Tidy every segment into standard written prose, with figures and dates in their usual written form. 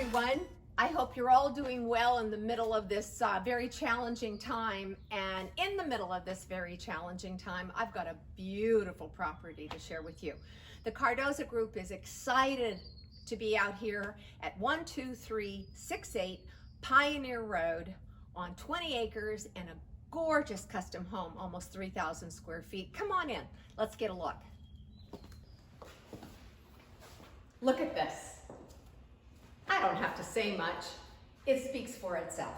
everyone. I hope you're all doing well in the middle of this very challenging time. And in the middle of this very challenging time, I've got a beautiful property to share with you. The Cardoza Group is excited to be out here at 12368 Pioneer Road on 20 acres and a gorgeous custom home, almost 3,000 square feet. Come on in, let's get a look. Look at this. I don't have to say much. It speaks for itself.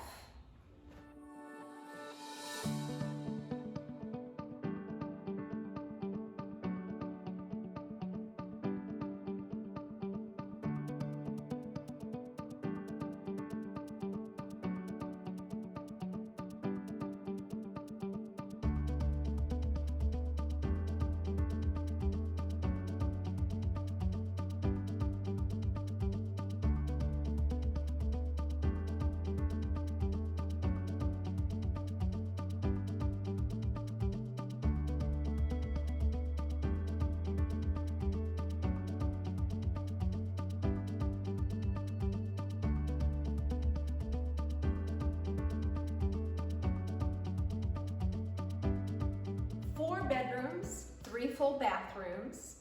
Four bedrooms, 3 full bathrooms.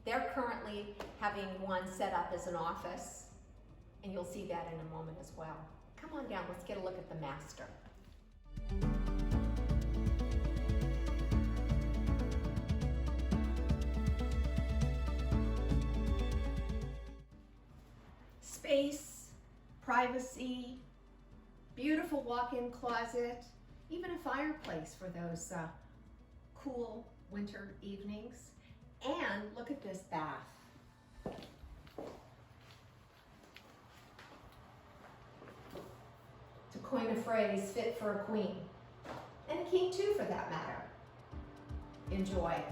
They're currently having one set up as an office, and you'll see that in a moment as well. Come on down, let's get a look at the master. Space, privacy, beautiful walk-in closet, even a fireplace for those cool winter evenings. And look at this bath. To coin a phrase, fit for a queen. And a king too, for that matter. Enjoy.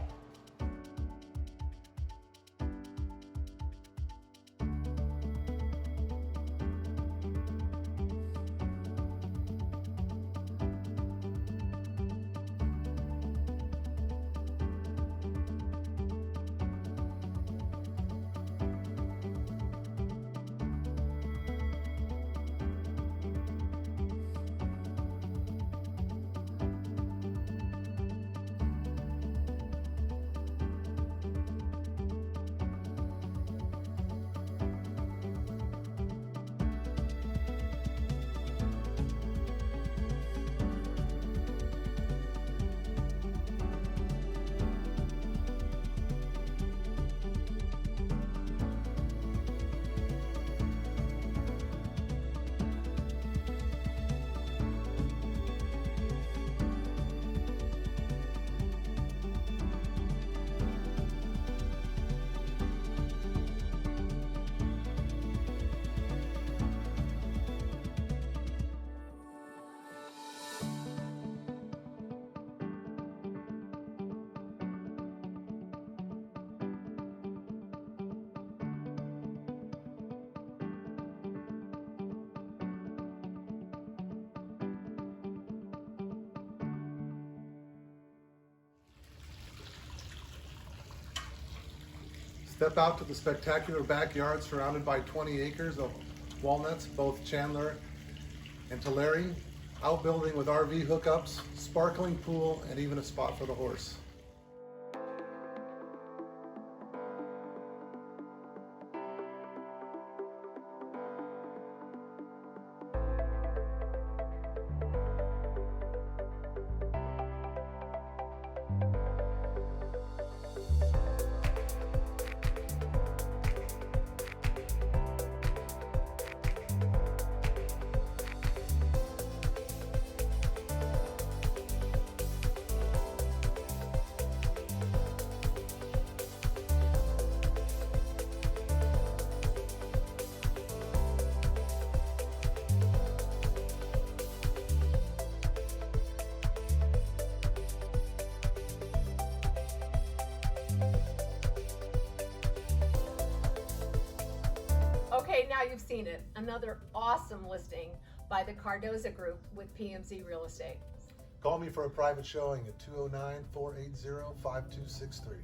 Step out to the spectacular backyard surrounded by 20 acres of walnuts, both Chandler and Tulare, outbuilding with RV hookups, sparkling pool, and even a spot for the horse. Okay, now you've seen it. Another awesome listing by the Cardoza Group with PMZ Real Estate. Call me for a private showing at 209-480-5263.